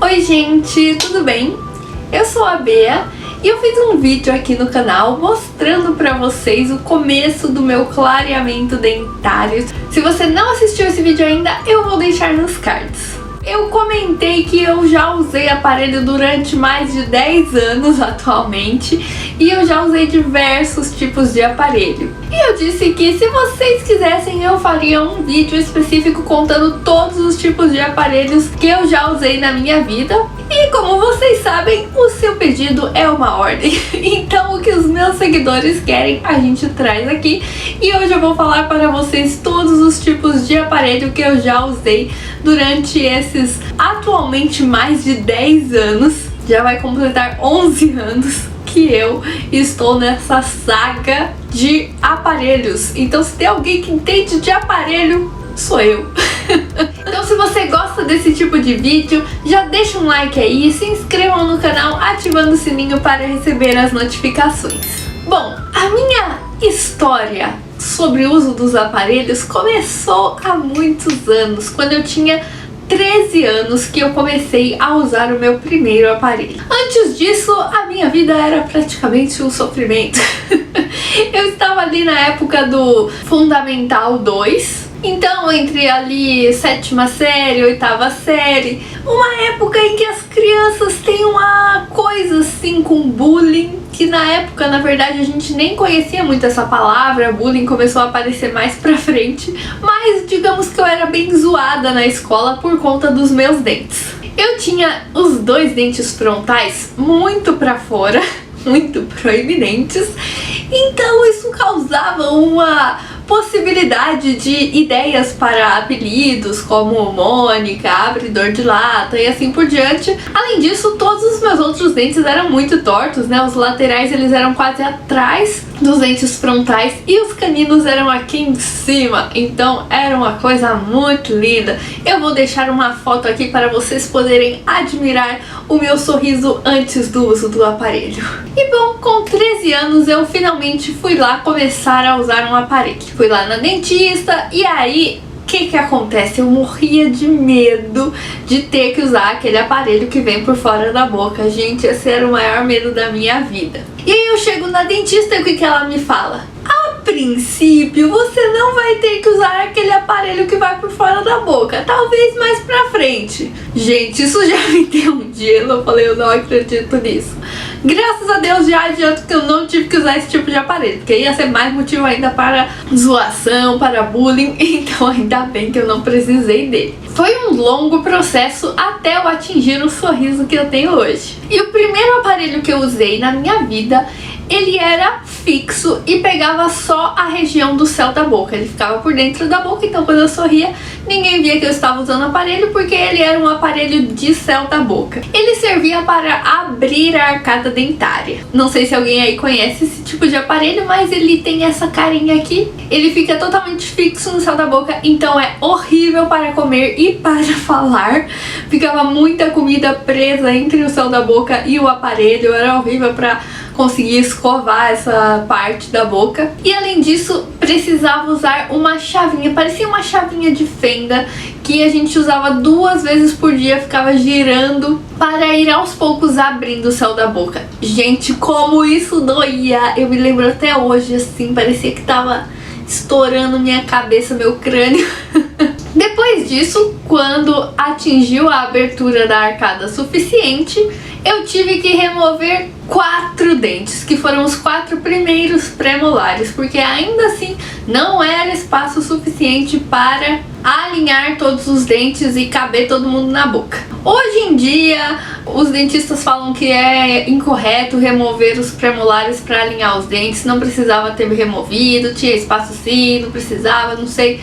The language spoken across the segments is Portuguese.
Oi gente, tudo bem? Eu sou a Bea e eu fiz um vídeo aqui no canal mostrando pra vocês o começo do meu clareamento dentário. Se você não assistiu esse vídeo ainda, eu vou deixar nos cards. Eu comentei que eu já usei aparelho durante mais de 10 anos atualmente e eu já usei diversos tipos de aparelho. E eu disse que se vocês quisessem eu faria um vídeo específico contando todos os tipos de aparelhos que eu já usei na minha vida. E como vocês sabem, o seu pedido é uma ordem. Então o que os meus seguidores querem a gente traz aqui. E hoje eu vou falar para vocês todos os tipos de aparelho que eu já usei durante esses atualmente mais de 10 anos. Já vai completar 11 anos que eu estou nessa saga de aparelhos. Então se tem alguém que entende de aparelho, sou eu. Então se você gosta desse tipo de vídeo, já deixa um like aí, se inscrevam no canal ativando o sininho para receber as notificações. Bom, a minha história sobre o uso dos aparelhos começou há muitos anos, quando eu tinha 13 anos que eu comecei a usar o meu primeiro aparelho. Antes disso, a minha vida era praticamente um sofrimento. Eu estava ali na época do Fundamental 2, então entre ali 7ª série, 8ª série, uma época em que as crianças têm uma coisa assim com bullying, que na época, na verdade, a gente nem conhecia muito essa palavra, bullying começou a aparecer mais pra frente, mas digamos que eu era bem zoada na escola por conta dos meus dentes. Eu tinha os 2 dentes frontais muito pra fora, muito proeminentes, então isso causava uma possibilidade de ideias para apelidos como Mônica, abridor de lata e assim por diante. Além disso, todos os meus outros dentes eram muito tortos, né? Os laterais eles eram quase atrás dos dentes frontais e os caninos eram aqui em cima, então era uma coisa muito linda. Eu vou deixar uma foto aqui para vocês poderem admirar o meu sorriso antes do uso do aparelho. E bom, com 13 anos eu finalmente fui lá começar a usar um aparelho. Fui lá na dentista e aí o que acontece? Eu morria de medo de ter que usar aquele aparelho que vem por fora da boca. Gente, esse era o maior medo da minha vida. E aí eu chego na dentista e o que ela me fala? A princípio, você não vai ter que usar aquele aparelho que vai por fora da boca. Talvez mais pra frente. Gente, isso já me deu um gelo. Eu falei, eu não acredito nisso. Graças a Deus já adianto que eu não tive que usar esse tipo de aparelho, porque ia ser mais motivo ainda para zoação, para bullying. Então ainda bem que eu não precisei dele. Foi um longo processo até eu atingir o sorriso que eu tenho hoje. E o primeiro aparelho que eu usei na minha vida, ele era fixo e pegava só a região do céu da boca. Ele ficava por dentro da boca, então quando eu sorria, ninguém via que eu estava usando o aparelho, porque ele era um aparelho de céu da boca. Ele servia para abrir a arcada dentária. Não sei se alguém aí conhece esse tipo de aparelho, mas ele tem essa carinha aqui. Ele fica totalmente fixo no céu da boca, então é horrível para comer e para falar. Ficava muita comida presa entre o céu da boca e o aparelho, era horrível para conseguir escovar essa parte da boca. E além disso, precisava usar uma chavinha, parecia uma chavinha de fenda, que a gente usava 2 vezes por dia, ficava girando para ir aos poucos abrindo o céu da boca. Gente, como isso doía! Eu me lembro até hoje, assim, parecia que tava estourando minha cabeça, meu crânio. Depois disso, quando atingiu a abertura da arcada suficiente, eu tive que remover 4 dentes, que foram os 4 primeiros premolares, porque ainda assim não era espaço suficiente para alinhar todos os dentes e caber todo mundo na boca. Hoje em dia, os dentistas falam que é incorreto remover os premolares para alinhar os dentes, não precisava ter removido, tinha espaço sim, não precisava, não sei.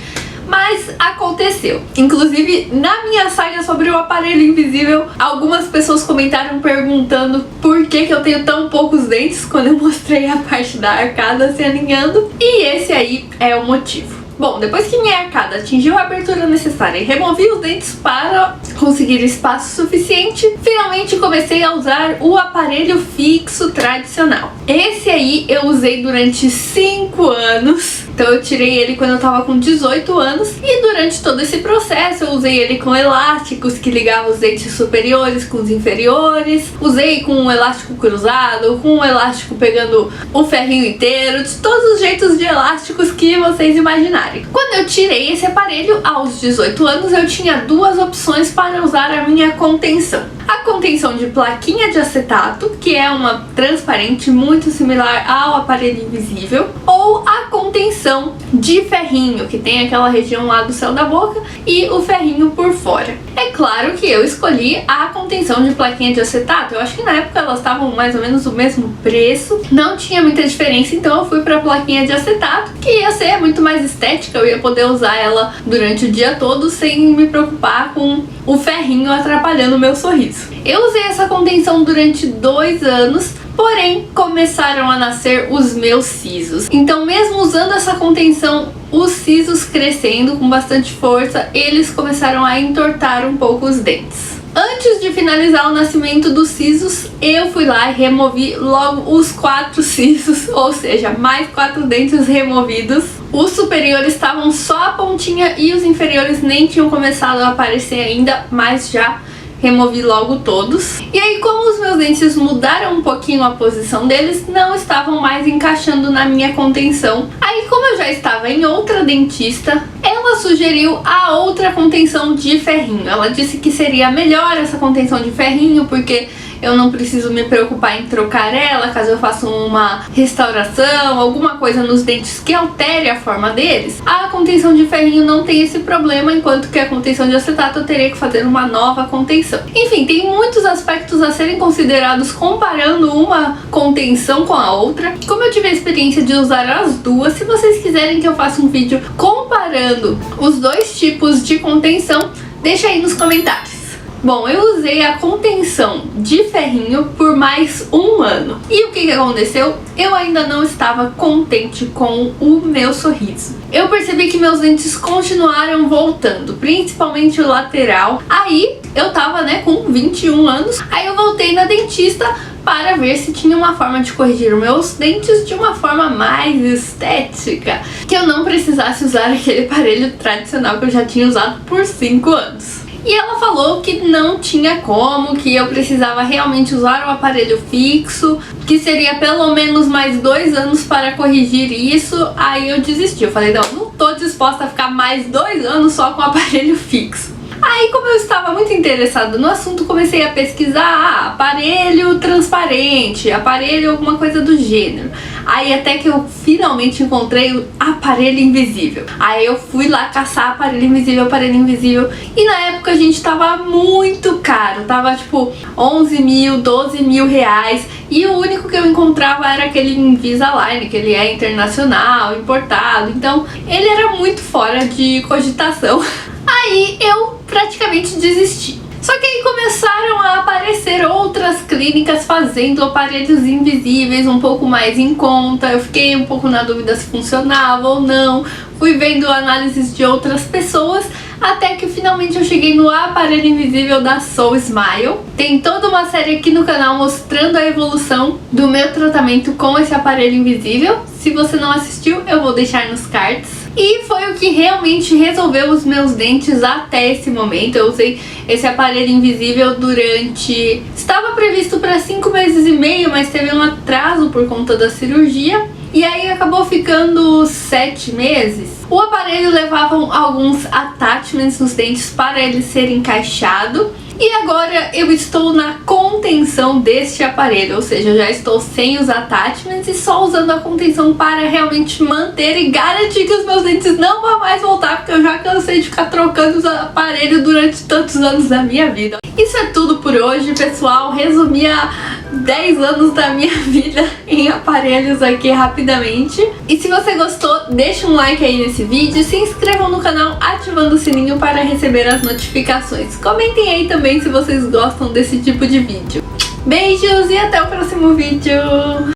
Mas aconteceu. Inclusive, na minha saga sobre o aparelho invisível, algumas pessoas comentaram perguntando por que eu tenho tão poucos dentes quando eu mostrei a parte da arcada se alinhando. E esse aí é o motivo. Bom, depois que minha arcada atingiu a abertura necessária e removi os dentes para conseguir espaço suficiente, finalmente comecei a usar o aparelho fixo tradicional. Esse aí eu usei durante 5 anos Então eu tirei ele quando eu tava com 18 anos e durante todo esse processo eu usei ele com elásticos que ligavam os dentes superiores com os inferiores, usei com um elástico cruzado, com um elástico pegando o ferrinho inteiro, de todos os jeitos de elásticos que vocês imaginarem. Quando eu tirei esse aparelho aos 18 anos, eu tinha duas opções para usar a minha contenção. A contenção de plaquinha de acetato, que é uma transparente muito similar ao aparelho invisível, ou a contenção de ferrinho, que tem aquela região lá do céu da boca e o ferrinho por fora. É claro que eu escolhi a contenção de plaquinha de acetato. Eu acho que na época elas estavam mais ou menos o mesmo preço, não tinha muita diferença, então eu fui para a plaquinha de acetato, que ia ser muito mais estética, eu ia poder usar ela durante o dia todo sem me preocupar com o ferrinho atrapalhando o meu sorriso. Eu usei essa contenção durante 2 anos, porém começaram a nascer os meus sisos. Então, mesmo usando essa contenção, os sisos crescendo com bastante força, eles começaram a entortar um pouco os dentes. Antes de finalizar o nascimento dos sisos, eu fui lá e removi logo os 4 sisos, ou seja, mais 4 dentes removidos. Os superiores estavam só a pontinha e os inferiores nem tinham começado a aparecer ainda, mas já removi logo todos. E aí, como os meus dentes mudaram um pouquinho a posição deles, não estavam mais encaixando na minha contenção. Aí, como eu já estava em outra dentista, ela sugeriu a outra contenção de ferrinho. Ela disse que seria melhor essa contenção de ferrinho, porque eu não preciso me preocupar em trocar ela caso eu faça uma restauração, alguma coisa nos dentes que altere a forma deles. A contenção de ferrinho não tem esse problema, enquanto que a contenção de acetato eu teria que fazer uma nova contenção. Enfim, tem muitos aspectos a serem considerados comparando uma contenção com a outra. Como eu tive a experiência de usar as duas, se vocês quiserem que eu faça um vídeo comparando os dois tipos de contenção, deixa aí nos comentários. Bom, eu usei a contenção de ferrinho por mais 1 ano. E o que aconteceu? Eu ainda não estava contente com o meu sorriso. Eu percebi que meus dentes continuaram voltando, principalmente o lateral. Aí eu tava, com 21 anos, aí eu voltei na dentista para ver se tinha uma forma de corrigir os meus dentes de uma forma mais estética, que eu não precisasse usar aquele aparelho tradicional que eu já tinha usado por 5 anos. E ela falou que não tinha como, que eu precisava realmente usar o aparelho fixo, que seria pelo menos mais 2 anos para corrigir isso. Aí eu desisti, eu falei, não tô disposta a ficar mais 2 anos só com o aparelho fixo. Aí, como eu estava muito interessada no assunto, comecei a pesquisar aparelho transparente, aparelho alguma coisa do gênero. Aí até que eu finalmente encontrei o aparelho invisível. Aí eu fui lá caçar aparelho invisível. E na época a gente tava muito caro, tava tipo 11 mil, 12 mil reais. E o único que eu encontrava era aquele Invisalign, que ele é internacional, importado. Então ele era muito fora de cogitação. Aí eu praticamente desisti. Só que aí começaram a aparecer outras clínicas fazendo aparelhos invisíveis um pouco mais em conta. Eu fiquei um pouco na dúvida se funcionava ou não. Fui vendo análises de outras pessoas, até que finalmente eu cheguei no aparelho invisível da Soul Smile. Tem toda uma série aqui no canal mostrando a evolução do meu tratamento com esse aparelho invisível. Se você não assistiu, eu vou deixar nos cards. E foi o que realmente resolveu os meus dentes até esse momento. Eu usei esse aparelho invisível durante... Estava previsto para 5 meses e meio, mas teve um atraso por conta da cirurgia. E aí acabou ficando 7 meses. O aparelho levava alguns attachments nos dentes para ele ser encaixado. E agora eu estou na contenção deste aparelho, ou seja, eu já estou sem os attachments e só usando a contenção para realmente manter e garantir que os meus dentes não vão mais voltar, porque eu já cansei de ficar trocando os aparelhos durante tantos anos da minha vida. Isso é tudo por hoje, pessoal. Resumi a 10 anos da minha vida em aparelhos aqui rapidamente. E se você gostou, deixa um like aí nesse vídeo, se inscrevam no canal ativando o sininho para receber as notificações. Comentem aí também se vocês gostam desse tipo de vídeo. Beijos e até o próximo vídeo!